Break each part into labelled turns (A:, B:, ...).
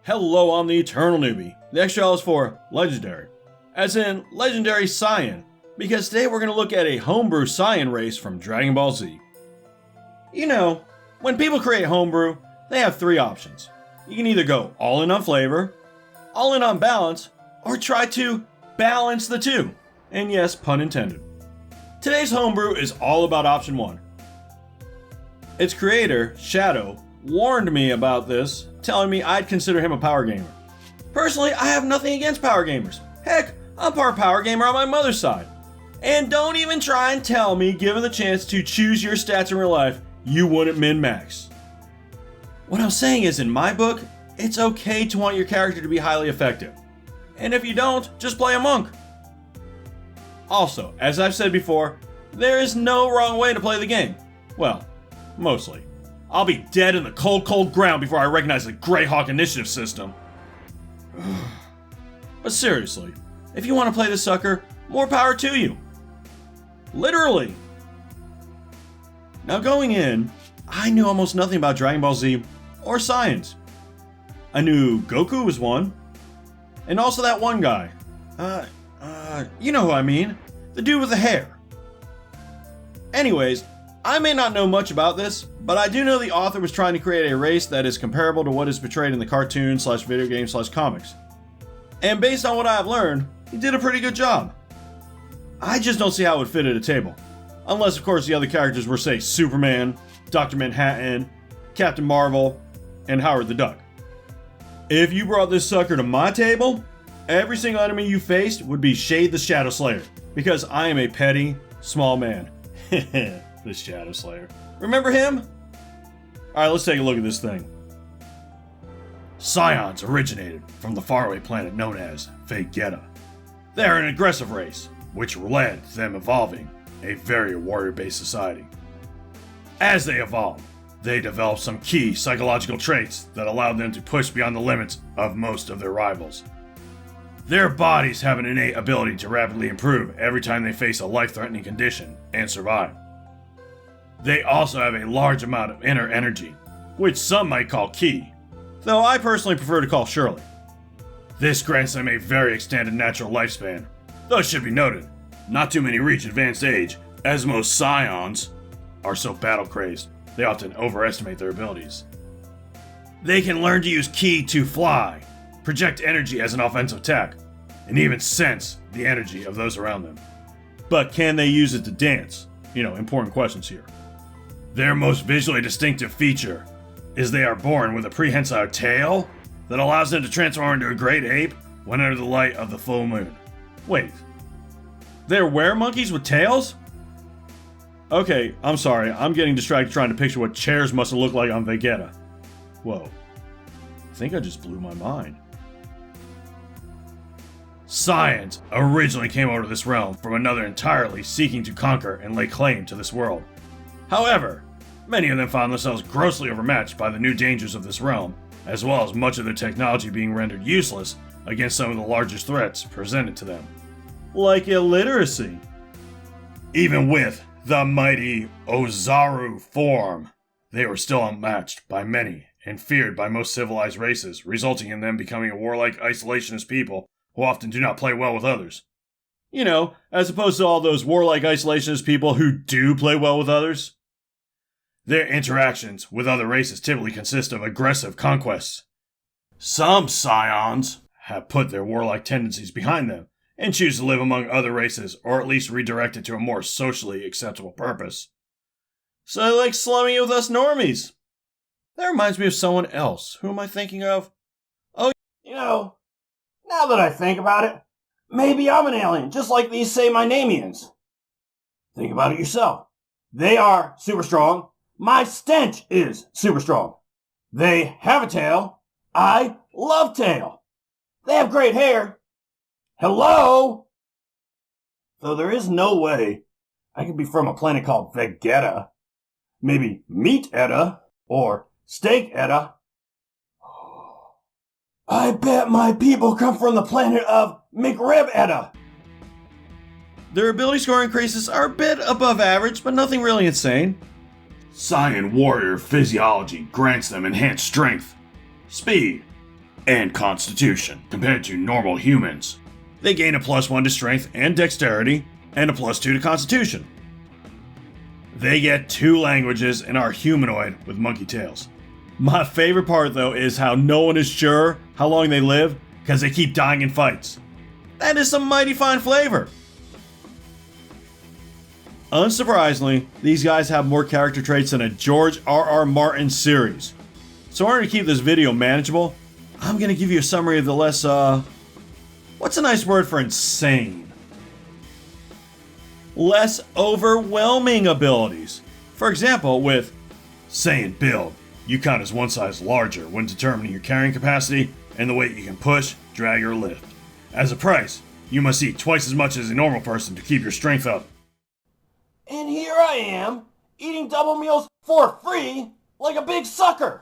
A: Hello, I'm the Eternal Newbie. The extra L is for Legendary, as in Legendary Scion, because today we're going to look at a Homebrew Scion race from Dragonball Z. You know, when people create Homebrew, they have three options. You can either go all in on flavor, all in on balance, or try to balance the two. And yes, pun intended. Today's Homebrew is all about option one. Its creator, Shadow, warned me about this, telling me I'd consider him a power gamer. Personally, I have nothing against power gamers. Heck, I'm part power gamer on my mother's side. And don't even try and tell me, given the chance to choose your stats in real life, you wouldn't min-max. What I'm saying is, in my book, it's okay to want your character to be highly effective. And if you don't, just play a monk. Also, as I've said before, there is no wrong way to play the game. Well, mostly. I'll be dead in the cold ground before I recognize the Greyhawk initiative system. But seriously, if you want to play this sucker, more power to you. Literally. Now going in, I knew almost nothing about Dragon Ball Z or Science. I knew Goku was one, and also that one guy. You know who I mean. The dude with the hair. Anyways, I may not know much about this, but I do know the author was trying to create a race that is comparable to what is portrayed in the cartoon/video game/comics. And based on what I have learned, he did a pretty good job. I just don't see how it would fit at a table. Unless, of course, the other characters were, say, Superman, Dr. Manhattan, Captain Marvel, and Howard the Duck. If you brought this sucker to my table, every single enemy you faced would be Shade the Shadow Slayer, because I am a petty, small man. The Shadow Slayer. Remember him? Alright, let's take a look at this thing. Scions originated from the faraway planet known as Vegeta. They are an aggressive race, which led to them evolving a very warrior-based society. As they evolved, they developed some key psychological traits that allowed them to push beyond the limits of most of their rivals. Their bodies have an innate ability to rapidly improve every time they face a life-threatening condition and survive. They also have a large amount of inner energy, which some might call ki, though I personally prefer to call Shirley. This grants them a very extended natural lifespan, though it should be noted, not too many reach advanced age, as most Scions are so battle-crazed, they often overestimate their abilities. They can learn to use ki to fly, project energy as an offensive attack, and even sense the energy of those around them. But can they use it to dance? Important questions here. Their most visually distinctive feature is they are born with a prehensile tail that allows them to transform into a great ape when under the light of the full moon. Wait, they're were-monkeys with tails? Okay, I'm sorry, I'm getting distracted trying to picture what chairs must have looked like on Vegeta. Whoa, I think I just blew my mind. Science originally came over to this realm from another entirely seeking to conquer and lay claim to this world. However, many of them found themselves grossly overmatched by the new dangers of this realm, as well as much of their technology being rendered useless against some of the largest threats presented to them. Like illiteracy. Even with the mighty Ozaru form, they were still unmatched by many and feared by most civilized races, resulting in them becoming a warlike isolationist people who often do not play well with others. As opposed to all those warlike isolationist people who do play well with others. Their interactions with other races typically consist of aggressive conquests. Some Scions have put their warlike tendencies behind them and choose to live among other races, or at least redirect it to a more socially acceptable purpose. So they like slumming it with us normies. That reminds me of someone else. Who am I thinking of? Oh,
B: now that I think about it, maybe I'm an alien, just like these Say My Namians. Think about it yourself. They are super strong. My stench is super strong. They have a tail. I love tail. They have great hair. Hello? Though there is no way I could be from a planet called Vegeta. Maybe Meat Etta or Steak Etta. I bet my people come from the planet of McRib Etta.
A: Their ability score increases are a bit above average, but nothing really insane.
B: Saiyan warrior physiology grants them enhanced strength, speed,
A: and constitution compared to normal humans. They gain a +1 to strength and dexterity, and a +2 to constitution. They get 2 languages and are humanoid with monkey tails. My favorite part though is how no one is sure how long they live because they keep dying in fights. That is some mighty fine flavor. Unsurprisingly, these guys have more character traits than a George R.R. Martin series. So in order to keep this video manageable, I'm going to give you a summary of the less, what's a nice word for insane? Less overwhelming abilities. For example, with Saiyan build, you count as one size larger when determining your carrying capacity and the weight you can push, drag, or lift. As a price, you must eat twice as much as a normal person to keep your strength up.
B: And here I am, eating double meals for free like a big sucker.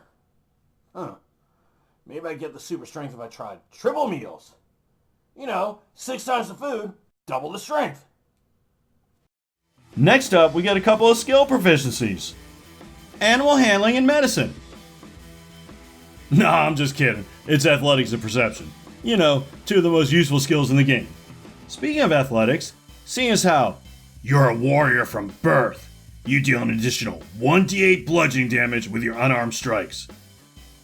B: Maybe I'd get the super strength if I tried triple meals. 6 times the food, double the strength.
A: Next up, we got a couple of skill proficiencies. Animal handling and medicine. Nah, I'm just kidding. It's athletics and perception. 2 of the most useful skills in the game. Speaking of athletics, seeing as how you're a warrior from birth, you deal an additional 1d8 bludgeoning damage with your unarmed strikes.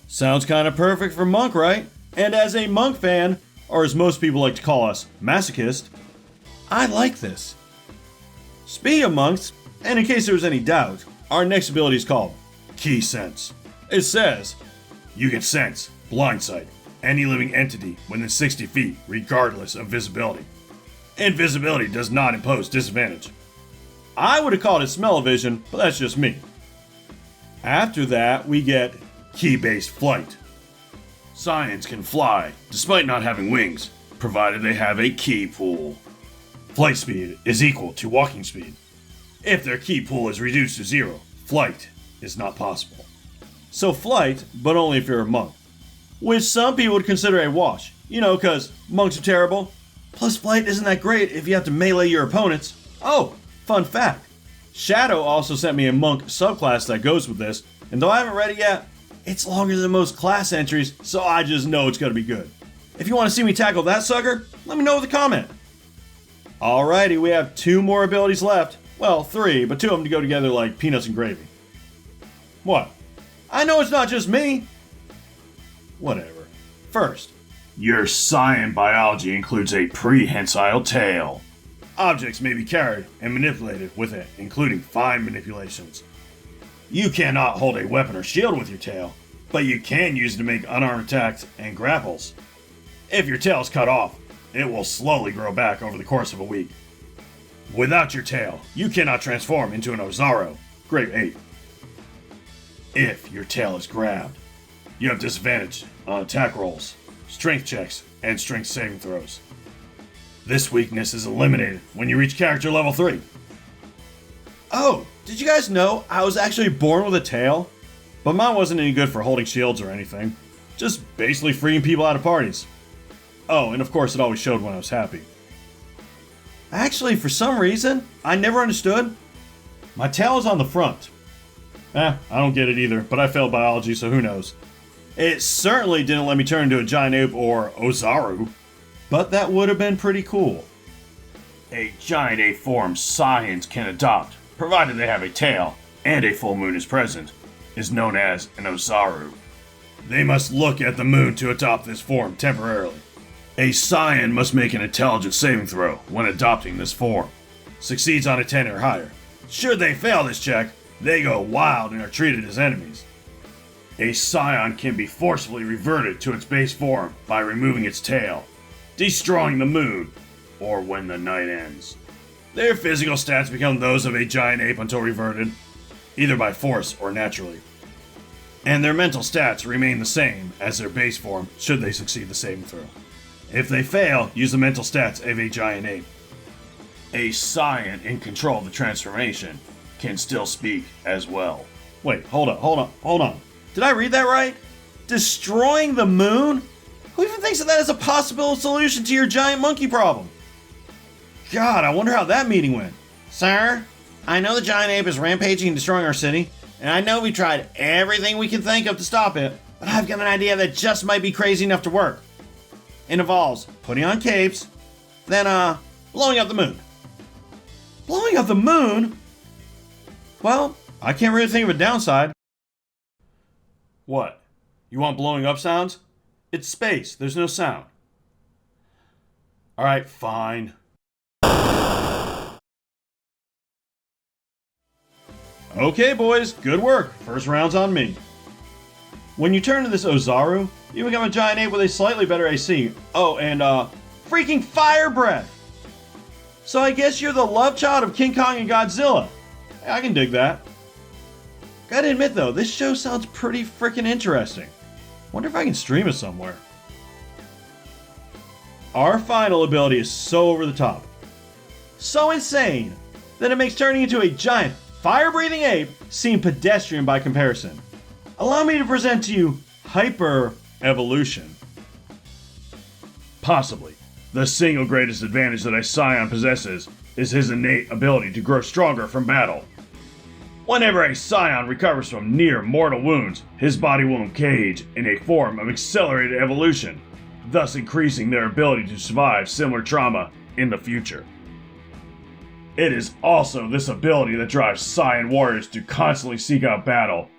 A: Sounds kind of perfect for monk, right? And as a monk fan, or as most people like to call us, masochist, I like this. Speaking of monks, and in case there was any doubt, our next ability is called Key Sense. It says, you can sense, blindsight, any living entity within 60 feet regardless of visibility. Invisibility does not impose disadvantage. I would have called it smell-o-vision, but that's just me. After that, we get Key-Based Flight. Scions can fly, despite not having wings, provided they have a key pool. Flight speed is equal to walking speed. If their key pool is reduced to 0, flight is not possible. So flight, but only if you're a monk. Which some people would consider a wash, because monks are terrible. Plus flight isn't that great if you have to melee your opponents. Oh, fun fact. Shadow also sent me a monk subclass that goes with this, and though I haven't read it yet, it's longer than most class entries, so I just know it's gonna be good. If you want to see me tackle that sucker, let me know with a comment. Alrighty, we have 2 more abilities left. Well, 3, but 2 of them to go together like peanuts and gravy. What? I know it's not just me. Whatever. First, your Scion biology includes a prehensile tail. Objects may be carried and manipulated with it, including fine manipulations. You cannot hold a weapon or shield with your tail, but you can use it to make unarmed attacks and grapples. If your tail is cut off, it will slowly grow back over the course of a week. Without your tail, you cannot transform into an Ozaru, grade 8. If your tail is grabbed, you have disadvantage on attack rolls, strength checks, and strength saving throws. This weakness is eliminated when you reach character level 3. Oh, did you guys know I was actually born with a tail? But mine wasn't any good for holding shields or anything. Just basically freeing people out of parties. Oh, and of course it always showed when I was happy. Actually, for some reason, I never understood. My tail is on the front. I don't get it either, but I failed biology, so who knows. It certainly didn't let me turn into a giant ape or Ozaru, but that would have been pretty cool. A giant ape form Scions can adopt, provided they have a tail and a full moon is present, is known as an Ozaru. They must look at the moon to adopt this form temporarily. A Scion must make an intelligence saving throw when adopting this form. Succeeds on a 10 or higher. Should they fail this check, they go wild and are treated as enemies. A Scion can be forcibly reverted to its base form by removing its tail, destroying the moon, or when the night ends. Their physical stats become those of a giant ape until reverted, either by force or naturally. And their mental stats remain the same as their base form should they succeed the saving throw. If they fail, use the mental stats of a giant ape. A Scion in control of the transformation can still speak as well. Wait, hold on. Did I read that right? Destroying the moon? Who even thinks of that as a possible solution to your giant monkey problem? God, I wonder how that meeting went. Sir, I know the giant ape is rampaging and destroying our city, and I know we tried everything we can think of to stop it, but I've got an idea that just might be crazy enough to work. It involves putting on capes, then, blowing up the moon. Blowing up the moon? Well, I can't really think of a downside. What? You want blowing up sounds? It's space, there's no sound. Alright, fine. Okay, boys, good work. First round's on me. When you turn to this Ozaru, you become a giant ape with a slightly better AC. Oh, and, freaking fire breath! So I guess you're the love child of King Kong and Godzilla. I can dig that. Gotta admit though, this show sounds pretty freaking interesting. Wonder if I can stream it somewhere. Our final ability is so over the top. So insane that it makes turning into a giant fire-breathing ape seem pedestrian by comparison. Allow me to present to you Hyper Evolution. Possibly, the single greatest advantage that a Scion possesses is his innate ability to grow stronger from battle. Whenever a Scion recovers from near mortal wounds, his body will engage in a form of accelerated evolution, thus increasing their ability to survive similar trauma in the future. It is also this ability that drives Saiyan warriors to constantly seek out battle,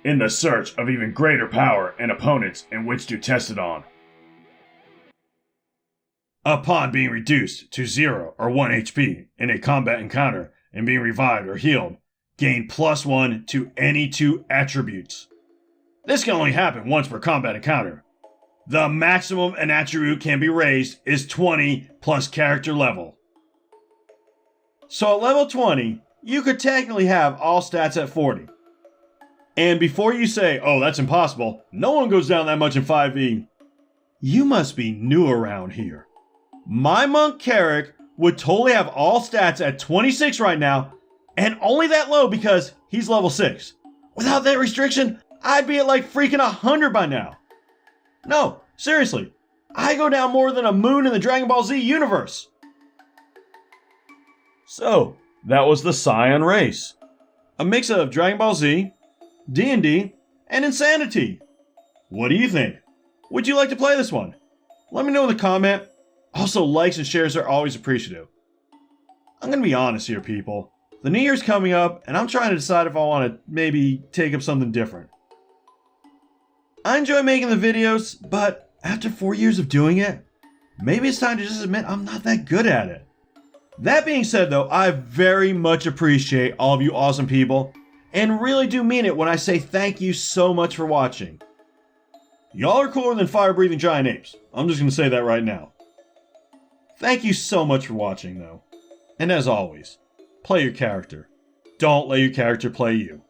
A: in the search of even greater power and opponents in which to test it on. Upon being reduced to 0 or 1 HP in a combat encounter and being revived or healed, gain +1 to any 2 attributes. This can only happen once per combat encounter. The maximum an attribute can be raised is 20 plus character level. So at level 20, you could technically have all stats at 40. And before you say, oh, that's impossible, no one goes down that much in 5e, you must be new around here. My monk Carrick would totally have all stats at 26 right now, and only that low because he's level 6. Without that restriction, I'd be at like freaking 100 by now. No, seriously, I go down more than a moon in the Dragonball Z universe. So, that was the Scion race. A mix of Dragonball Z, D&D, and Insanity. What do you think? Would you like to play this one? Let me know in the comment. Also, likes and shares are always appreciative. I'm gonna be honest here, people. The New Year's coming up, and I'm trying to decide if I want to maybe take up something different. I enjoy making the videos, but after 4 years of doing it, maybe it's time to just admit I'm not that good at it. That being said though, I very much appreciate all of you awesome people, and really do mean it when I say thank you so much for watching. Y'all are cooler than fire-breathing giant apes. I'm just gonna say that right now. Thank you so much for watching though. And as always, play your character. Don't let your character play you.